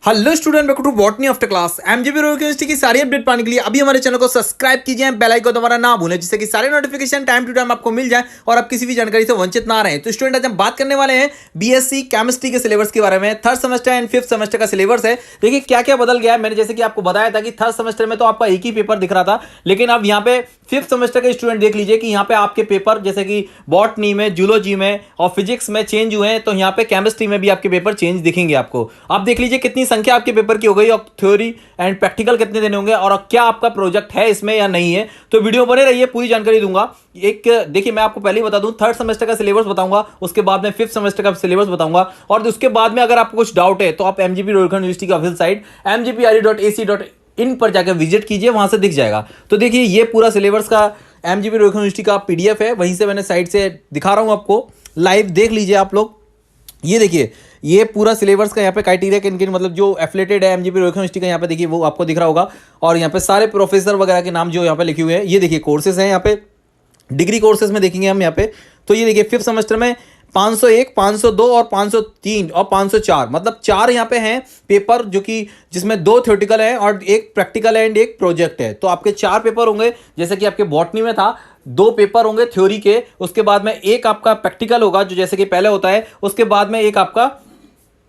Hello student, welcome to botany after class. MGP university की सारी update पाने के लिए अभी हमारे चैनल को सब्सक्राइब कीजिए, बेल आइकन दबाना ना भूलें, जिससे कि सारे नोटिफिकेशन टाइम टू टाइम आपको मिल जाए और आप किसी भी जानकारी से वंचित ना रहें। तो स्टूडेंट, आज हम बात करने वाले हैं बीएससी केमिस्ट्री के सिलेबस के बारे में। Third semester and fifth semester का सिलेबस है। देखिए क्या क्या बदल गया है। मैंने जैसे कि आपको बताया था कि थर्ड सेमेस्टर में तो आपका एक ही पेपर दिख रहा था, लेकिन अब यहाँ पे फिफ्थ सेमेस्टर के स्टूडेंट देख लीजिए कि यहाँ पे आपके पेपर जैसे कि बॉटनी में, जूलॉजी में और फिजिक्स में चेंज हुए हैं, तो यहाँ पे केमिस्ट्री में भी आपके पेपर चेंज दिखेंगे आपको। आप देख लीजिए कितनी संख्या आपके पेपर की हो गई और थ्योरी एंड प्रैक्टिकल कितने देने होंगे और क्या आपका प्रोजेक्ट है इसमें या नहीं है। तो वीडियो बने रहिए, पूरी जानकारी दूंगा। एक देखिए, मैं आपको पहले ही बता दूं, थर्ड सेमेस्टर का सिलेबस बताऊंगा, उसके बाद में फिफ्थ सेमेस्टर का सिलेबस बताऊंगा, और उसके बाद में अगर आपको कुछ डाउट है तो आप एमजीपी रुड़कीला यूनिवर्सिटी का ऑफिशियल साइट mgpre.ac.in पर जाकर विजिट कीजिए, वहां से दिख जाएगा। तो देखिए ये पूरा सिलेबस का एमजीपी रुड़कीला यूनिवर्सिटी का पीडीएफ है, वहीं से मैंने साइट से दिखा रहा हूं आपको, लाइव देख लीजिए आप लोग। ये देखिए, ये पूरा सिलेबस का यहाँ पे क्राइटेरिया किन किन, मतलब जो एफिलेटेड है एमजीपी रुड़कीला यूनिवर्सिटी का, यहाँ पे देखिए वो आपको दिख रहा होगा। और यहाँ पे सारे प्रोफेसर वगैरह के नाम जो यहाँ पे लिखे हुए हैं। ये देखिए कोर्सेज हैं, यहाँ पे डिग्री कोर्सेज में देखेंगे हम यहाँ पे। तो ये देखिए फिफ्थ सेमेस्टर में 501, 502 और 503 और 504, मतलब चार यहाँ पे हैं पेपर, जो कि जिसमें दो थ्योरेटिकल है और एक प्रैक्टिकल है एंड एक प्रोजेक्ट है। तो आपके चार पेपर होंगे, जैसे कि आपके बॉटनी में था, दो पेपर होंगे थ्योरी के, उसके बाद में एक आपका प्रैक्टिकल होगा जो जैसे कि पहले होता है, उसके बाद में एक आपका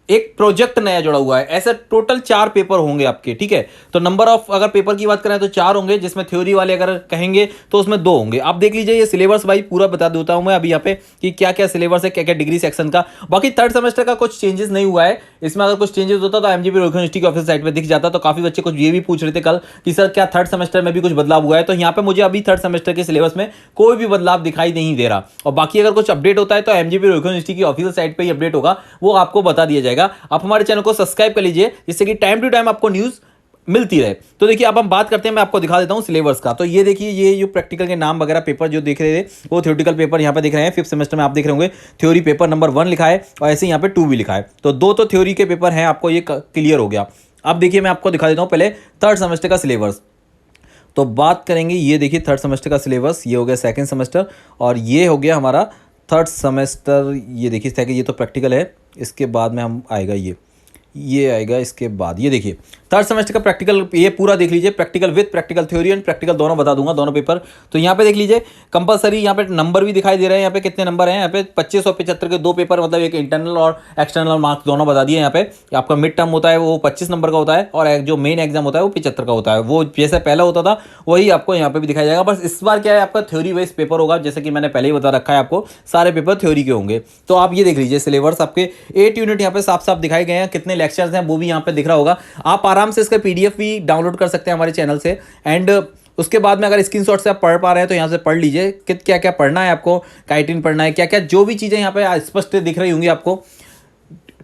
एक प्रोजेक्ट नया जुड़ा हुआ है। ऐसे टोटल चार पेपर होंगे आपके, ठीक है। तो नंबर ऑफ अगर पेपर की बात करें तो चार होंगे, जिसमें थ्योरी वाले अगर कहेंगे तो उसमें दो होंगे। आप देख लीजिए, ये सिलेबस भाई पूरा बता देता हूं मैं अभी यहाँ पे कि क्या क्या सिलेबस है, क्या क्या डिग्री सेक्शन का। बाकी थर्ड सेमेस्टर का कुछ चेंजेस नहीं हुआ है। इसमें अगर कुछ चेंजेस होता तो एमजीपी रुड़कीला यूनिवर्सिटी की ऑफिशियल साइट पे दिख जाता। तो काफी बच्चे कुछ ये भी पूछ रहे थे कल कि सर क्या थर्ड सेमेस्टर में भी कुछ बदलाव हुआ है। तो यहाँ पे मुझे अभी थर्ड सेमेस्टर के सिलेबस में कोई भी बदलाव दिखाई नहीं दे रहा। और बाकी अगर कुछ अपडेट होता है तो एमजीपी रुड़कीला यूनिवर्सिटी की ऑफिशियल साइट पे ही अपडेट होगा, वो आपको बता दिया जाएगा। आप हमारे चैनल को सब्सक्राइब कर लीजिए, जिससे कि टाइम टू टाइम आपको न्यूज मिलती रहे। तो देखिए अब हम बात करते हैं, मैं आपको दिखा देता हूं सिलेबस का। तो ये देखिए, ये जो प्रैक्टिकल के नाम वगैरह पेपर जो देख रहे थे, वो थ्योरेटिकल पेपर यहाँ पे दिख रहे हैं। फिफ्थ सेमेस्टर में आप देख रहे होंगे थ्योरी पेपर नंबर 1 लिखा है और ऐसे यहाँ पे 2 भी लिखा है। तो दो तो थ्योरी के पेपर हैं, आपको ये क्लियर हो गया। अब देखिए मैं आपको दिखा देता हूँ पहले थर्ड सेमेस्टर का सिलेबस। तो बात करेंगे, ये देखिए थर्ड सेमेस्टर का सिलेबस, ये हो गया सेकेंड सेमेस्टर और ये हो गया हमारा थर्ड सेमेस्टर। ये देखिए सेकेंड, ये तो प्रैक्टिकल है, इसके बाद में हम आएगा ये आएगा इसके बाद। ये देखिए थर्ड सेमेस्टर का प्रैक्टिकल, ये पूरा देख लीजिए, practical with practical, theory and practical दोनों बता दूंगा, दोनों पेपर। तो यहाँ पे देख लीजिए कंपलसरी, यहाँ पे नंबर भी दिखाई दे रहे हैं। यहाँ पे कितने नंबर हैं, यहाँ पे 25 और 75 के दो पेपर, मतलब एक इंटरनल और एक्सटर्नल मार्क्स दोनों बता दिए। यहाँ पे आपका मिड टर्म होता है वो 25 नंबर का होता है, और जो मेन एग्जाम होता है वो 75 का होता है। वो जैसे पहले होता था वही आपको यहाँ पे भी दिखाया जाएगा। बस इस बार क्या है, आपका थ्योरी वाइज पेपर होगा, जैसे कि मैंने पहले ही बता रखा है आपको, सारे पेपर थ्योरी के होंगे। तो आप ये देख लीजिए सिलेबस, आपके 8 यूनिट यहाँ पे साफ साफ दिखाए गए हैं, कितने लेक्चर्स हैं वो भी यहाँ पे दिख रहा होगा। आप आराम से इसका पीडीएफ भी डाउनलोड कर सकते हैं हमारे चैनल से। एंड उसके बाद में अगर स्क्रीनशॉट से आप पढ़ पा रहे हैं तो यहाँ से पढ़ लीजिए कि क्या क्या पढ़ना है आपको, काइटिन पढ़ना है, क्या क्या जो भी चीज़ें यहाँ पे स्पष्ट दिख रही होंगी आपको,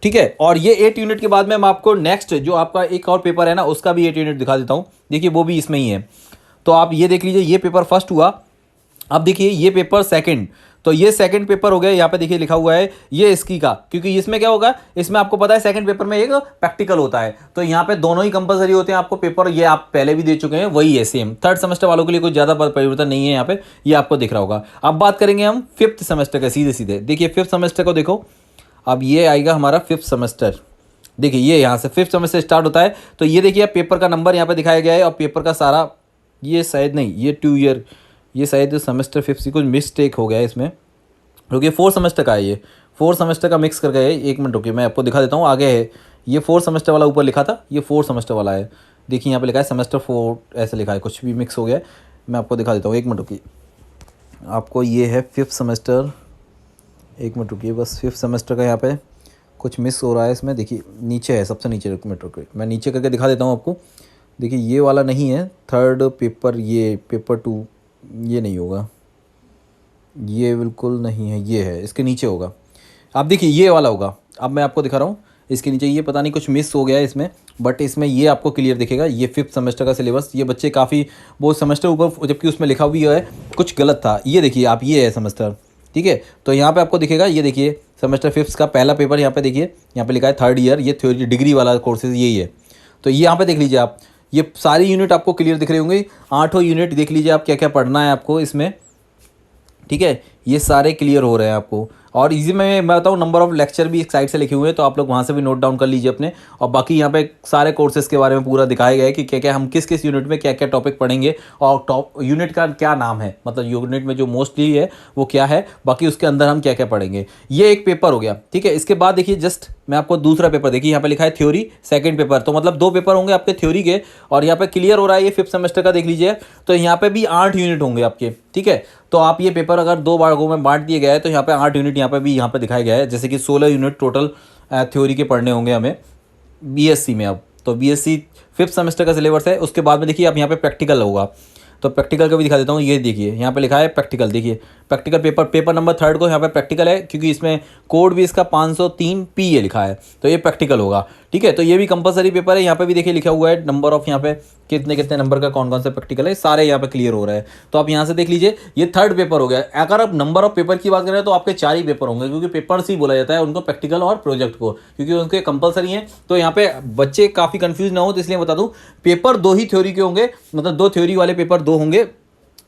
ठीक है। और ये 8 यूनिट के बाद में मैं आपको नेक्स्ट जो आपका एक और पेपर है ना, उसका भी 8 यूनिट दिखा देता हूँ। देखिए वो भी इसमें ही है। तो आप ये देख लीजिए, ये पेपर फर्स्ट हुआ। अब देखिए ये पेपर सेकंड, तो ये सेकंड पेपर हो गया। यहाँ पे देखिए लिखा हुआ है ये इसकी का, क्योंकि इसमें क्या होगा, इसमें आपको पता है सेकंड पेपर में एक प्रैक्टिकल होता है। तो यहाँ पे दोनों ही कंपलसरी होते हैं आपको पेपर, ये आप पहले भी दे चुके हैं, वही है सेम। थर्ड सेमेस्टर वालों के लिए कोई ज़्यादा परिवर्तन नहीं है यहाँ पे, ये आपको दिख रहा होगा। अब बात करेंगे हम फिफ्थ सेमेस्टर का, सीधे सीधे देखिए फिफ्थ सेमेस्टर को देखो। अब ये आएगा हमारा फिफ्थ सेमेस्टर, देखिए ये यहाँ से फिफ्थ सेमेस्टर स्टार्ट होता है। तो ये देखिए पेपर का नंबर यहाँ पे दिखाया गया है और पेपर का सारा, ये शायद नहीं, ये 2 ईयर, ये शायद सेमेस्टर फिफ्थ, कुछ मिस्टेक हो गया है इसमें, क्योंकि 4 सेमेस्टर का है, ये 4 सेमेस्टर का मिक्स कर गया है। एक मिनट रुकिए, मैं आपको दिखा देता हूँ। आगे है ये 4 सेमेस्टर वाला, ऊपर लिखा था ये 4 सेमेस्टर वाला है। देखिए यहाँ पे लिखा है सेमेस्टर 4, ऐसे लिखा है, कुछ भी मिक्स हो गया है। मैं आपको दिखा देता हूँ, एक मिनट रुकिए। आपको ये है फिफ्थ सेमेस्टर, एक मिनट रुकिए बस, फिफ्थ सेमेस्टर का यहाँ पे कुछ मिस हो रहा है इसमें। देखिए नीचे है, सबसे नीचे, एक मिनट रुकिए मैं नीचे करके दिखा देता हूँ आपको। देखिए ये वाला नहीं है थर्ड पेपर, ये पेपर 2, ये नहीं होगा, ये बिल्कुल नहीं है, ये है, इसके नीचे होगा। आप देखिए ये वाला होगा। अब मैं आपको दिखा रहा हूँ इसके नीचे, ये पता नहीं कुछ मिस हो गया है इसमें, बट इसमें ये आपको क्लियर दिखेगा। ये फिफ्थ सेमेस्टर का सिलेबस, ये बच्चे काफ़ी वो सेमेस्टर ऊपर, जबकि उसमें लिखा हुआ है कुछ गलत था। ये देखिए आप, ये है सेमेस्टर, ठीक है। तो यहाँ पे आपको दिखेगा, ये देखिए सेमेस्टर फिफ्थ का पहला पेपर, यहाँ पे देखिए, यहाँ पे लिखा है थर्ड ईयर, ये थ्योरी डिग्री वाला कोर्सेज यही है। तो ये यहाँ पे देख लीजिए आप, ये सारी यूनिट आपको क्लियर दिख रही होंगी, 8 यूनिट देख लीजिए आप क्या क्या पढ़ना है आपको इसमें, ठीक है। ये सारे क्लियर हो रहे हैं आपको। और इजी में मैं बताऊँ नंबर ऑफ लेक्चर भी एक साइड से लिखे हुए हैं, तो आप लोग वहाँ से भी नोट डाउन कर लीजिए अपने। और बाकी यहाँ पे सारे कोर्सेज के बारे में पूरा दिखाया गया है कि क्या क्या हम किस किस यूनिट में क्या क्या टॉपिक पढ़ेंगे और टॉप यूनिट का क्या नाम है, मतलब यूनिट में जो मोस्टली है वो क्या है, बाकी उसके अंदर हम क्या क्या पढ़ेंगे। ये एक पेपर हो गया, ठीक है। इसके बाद देखिए जस्ट मैं आपको दूसरा पेपर देखिए यहाँ पे लिखा है थ्योरी सेकंड पेपर, तो मतलब 2 पेपर होंगे आपके थ्योरी के। और यहाँ पे क्लियर हो रहा है ये 5th सेमेस्टर का देख लीजिए, तो यहाँ पे भी 8 यूनिट होंगे आपके, ठीक है। तो आप ये पेपर अगर 2 भागों में बांट दिए गया है तो यहाँ पे 8 यूनिट यहाँ पे दिखाया गया है, जैसे कि 16 यूनिट टोटल थ्योरी के पढ़ने होंगे हमें बीएससी में। अब तो बीएससी 5th सेमेस्टर का सिलेबस है। उसके बाद में देखिए आप यहाँ पे प्रैक्टिकल होगा, तो प्रैक्टिकल का भी दिखा देता हूँ। ये देखिए यहाँ पे लिखा है प्रैक्टिकल, देखिए प्रैक्टिकल पेपर नंबर 3 को यहाँ पे प्रैक्टिकल है, क्योंकि इसमें कोड भी इसका 503 PA लिखा है, तो ये प्रैक्टिकल होगा, ठीक है। तो ये भी कंपलसरी पेपर है। यहाँ पे भी देखिए लिखा हुआ है नंबर ऑफ, यहाँ पे कितने कितने नंबर का कौन कौन सा प्रैक्टिकल है, सारे यहाँ पे क्लियर हो रहा है। तो आप यहाँ से देख लीजिए ये 3rd पेपर हो गया। अगर आप नंबर ऑफ पेपर की बात करें तो आपके 4 ही पेपर होंगे, क्योंकि पेपर्स ही बोला जाता है उनको, प्रैक्टिकल और प्रोजेक्ट को, क्योंकि उनके कंपलसरी हैं। तो यहाँ पे बच्चे काफ़ी कंफ्यूज ना हो, तो इसलिए बता दूँ पेपर 2 ही थ्योरी के होंगे, मतलब 2 थ्योरी वाले पेपर 2 होंगे,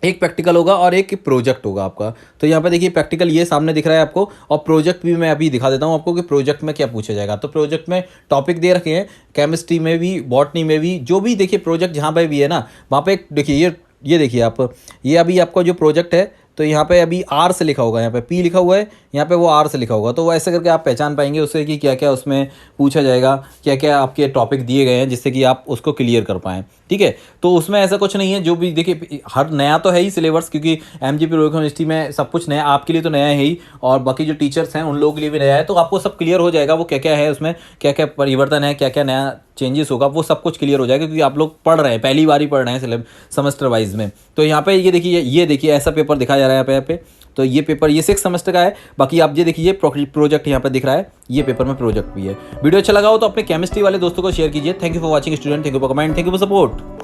एक प्रैक्टिकल होगा और एक प्रोजेक्ट होगा आपका। तो यहाँ पे देखिए प्रैक्टिकल ये सामने दिख रहा है आपको, और प्रोजेक्ट भी मैं अभी दिखा देता हूँ आपको कि प्रोजेक्ट में क्या पूछा जाएगा। तो प्रोजेक्ट में टॉपिक दे रखे हैं, केमिस्ट्री में भी, बॉटनी में भी, जो भी देखिए प्रोजेक्ट जहाँ पे भी है ना, वहाँ पे देखिए ये देखिए आप, ये अभी आपका जो प्रोजेक्ट है तो यहाँ पे अभी R से लिखा होगा, यहाँ पे P लिखा हुआ है, यहाँ पे वो R से लिखा होगा। तो वो ऐसे करके आप पहचान पाएंगे उससे कि क्या क्या उसमें पूछा जाएगा, क्या क्या आपके टॉपिक दिए गए हैं, जिससे कि आप उसको क्लियर कर पाएँ, ठीक है। तो उसमें ऐसा कुछ नहीं है, जो भी देखिए हर नया तो है ही सिलेबस, क्योंकि MGP रोहित यूनिवर्सिटी में सब कुछ नया, आपके लिए तो नया है ही, और बाकी जो टीचर्स हैं उन लोगों के लिए भी नया है। तो आपको सब क्लियर हो जाएगा वो क्या क्या है उसमें, क्या क्या परिवर्तन है, क्या क्या नया चेंजेस होगा, वो सब कुछ क्लियर हो जाएगा, क्योंकि आप लोग पढ़ रहे हैं, पहली बार ही पढ़ रहे हैं सेमेस्टर वाइज में। तो यहाँ पे ये देखिए ऐसा पेपर दिखाया जा रहा है यहाँ पे। तो ये पेपर ये 6th सेमेस्टर का है। बाकी आप ये देखिए प्रोजेक्ट यहाँ पे दिख रहा है, ये पेपर में प्रोजेक्ट भी है। वीडियो अच्छा लगा हो तो अपने केमिस्ट्री वाले दोस्तों को शेयर कीजिए। Thank you for watching student, thank you for comment, thank you for support.